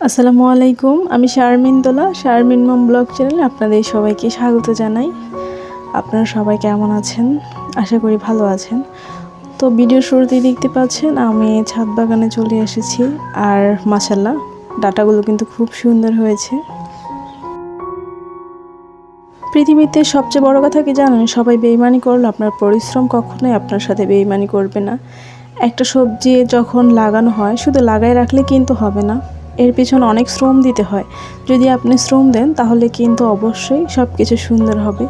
আসসালামু আলাইকুম। আমি শারমিন দোলা, শারমিন মম ব্লগ চ্যানেলে আপনাদের সবাইকে স্বাগত জানাই। আপনারা সবাই কেমন আছেন? আশা করি ভালো আছেন। তো ভিডিওর শুরুতেই দেখতে পাচ্ছেন আমি ছাদ বাগানে চলে এসেছি, আর মাশাআল্লাহ ডাটাগুলো কিন্তু খুব সুন্দর হয়েছে। পৃথিবীতে সবচেয়ে বড় কথা কি জানেন? সবাই বেইমানি করলে আপনার পরিশ্রম কখনোই আপনার সাথে বেইমানি করবে না। একটা সবজি যখন লাগানো হয় শুধু লাগাই রাখলে কিন্তু হবে না, এর পিছনে অনেক শ্রম দিতে হয়। যদি আপনি শ্রম দেন তাহলে কিন্তু অবশ্যই সব কিছু সুন্দর হবে,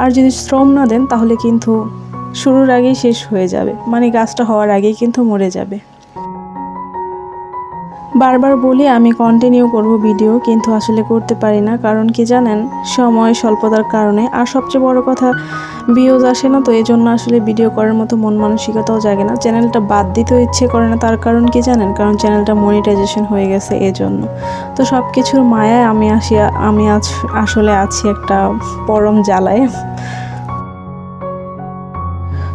আর যদি শ্রম না দেন তাহলে কিন্তু শুরুর আগেই শেষ হয়ে যাবে, মানে গাছটা হওয়ার আগেই কিন্তু মরে যাবে। বারবার বলি আমি কন্টিনিউ করব ভিডিও, কিন্তু আসলে করতে পারি না। কারণ কি জানেন, সময় স্বল্পতার কারণে, আর সবচেয়ে বড় কথা ভিউজ আসে না, তো এই জন্য আসলে ভিডিও করার মতো মন মানসিকতাও জাগে না। চ্যানেলটা বাদ দিতেও ইচ্ছে করে না। তার কারণ কি জানেন? কারণ চ্যানেলটা মনিটাইজেশন হয়ে গেছে এজন্য। তো সব কিছুর মায়ায় আমি আসলে আছি একটা পরম জ্বালায়।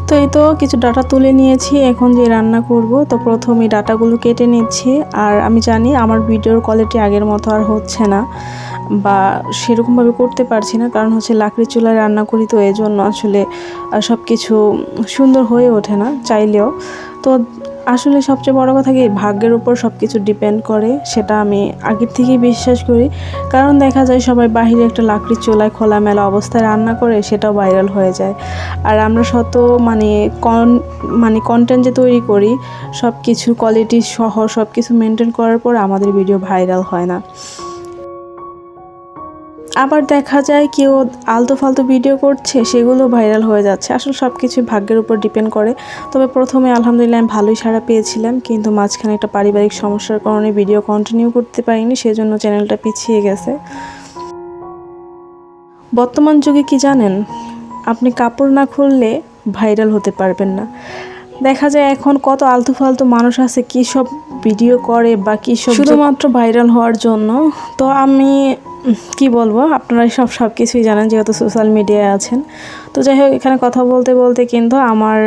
তো এই তো কিছু ডাটা তুলে নিয়েছি, এখন যে রান্না করব। তো প্রথমে ডাটাগুলো কেটে নিচ্ছি। আর আমি জানি আমার ভিডিওর কোয়ালিটি আগের মতো আর হচ্ছে না, বা সেরকমভাবে করতে পারছি না, কারণ হচ্ছে লাকড়ির চুলায় রান্না করি, তো এই জন্য আসলে সব কিছু সুন্দর হয়ে ওঠে না চাইলেও। তো আসলে সবচেয়ে বড় কথা কি, ভাগ্যের উপর সব কিছু ডিপেন্ড করে, সেটা আমি আগের থেকেই বিশ্বাস করি। কারণ দেখা যায় সবাই বাহিরে একটা লাকড়ির চুলায় খোলামেলা অবস্থায় রান্না করে, সেটাও ভাইরাল হয়ে যায়। আর আমরা মানে কন্টেন্ট যে তৈরি করি, সব কিছুর কোয়ালিটি সহ সব কিছু মেনটেন করার পর আমাদের ভিডিও ভাইরাল হয় না। আবার দেখা যায় কেউ আলতু ফালতু ভিডিও করছে, সেগুলো ভাইরাল হয়ে যাচ্ছে। আসলে সব কিছুই ভাগ্যের উপর ডিপেন্ড করে। তবে প্রথমে আলহামদুলিল্লাহ আমি ভালোই সাড়া পেয়েছিলাম, কিন্তু মাঝখানে একটা পারিবারিক সমস্যার কারণে ভিডিও কন্টিনিউ করতে পারিনি, সেজন্য চ্যানেলটা পিছিয়ে গেছে। বর্তমান যুগে কি জানেন, আপনি কাপড় না খুললে ভাইরাল হতে পারবেন না। দেখা যায় এখন কত আলতু ফালতু মানুষ আছে, কী সব ভিডিও করে বা কী সব শুধুমাত্র ভাইরাল হওয়ার জন্য। তো আমি কি বলবো, আপনারা সব কিছুই জানেন যেহেতু সোশ্যাল মিডিয়ায় আছেন। তো যাই হোক, এখানে কথা বলতে বলতে কিন্তু আমার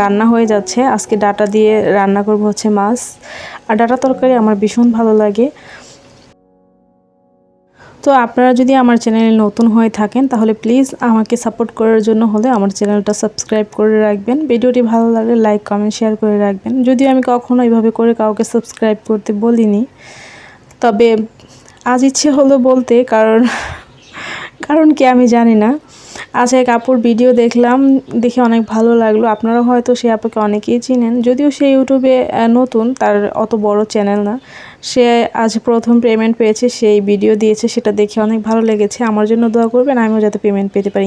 রান্না হয়ে যাচ্ছে। আজকে ডাটা দিয়ে রান্না করব হচ্ছে মাছ, আর ডাটা তরকারি আমার ভীষণ ভালো লাগে। তো আপনারা যদি আমার চ্যানেলে নতুন হয়ে থাকেন তাহলে প্লিজ আমাকে সাপোর্ট করার জন্য হলে আমার চ্যানেলটা সাবস্ক্রাইব করে রাখবেন। ভিডিওটি ভালো লাগলে লাইক কমেন্ট শেয়ার করে রাখবেন। যদিও আমি কখনো এইভাবে করে কাউকে সাবস্ক্রাইব করতে বলিনি, তবে আজ ইচ্ছে হলো বলতে, কারণ কি আমি জানি না। আজ এক আপুর ভিডিও দেখলাম, দেখে অনেক ভালো লাগলো। আপনারা হয়তো সেই আপুকে অনেকেই চিনেন, যদিও সে ইউটিউবে নতুন, তার অত বড় চ্যানেল না। সে আজ প্রথম পেমেন্ট পেয়েছে, সেই ভিডিও দিয়েছে, সেটা দেখে অনেক ভালো লেগেছে। আমার জন্য দোয়া করবেন, আমিও যাতে পেমেন্ট পেতে পারি।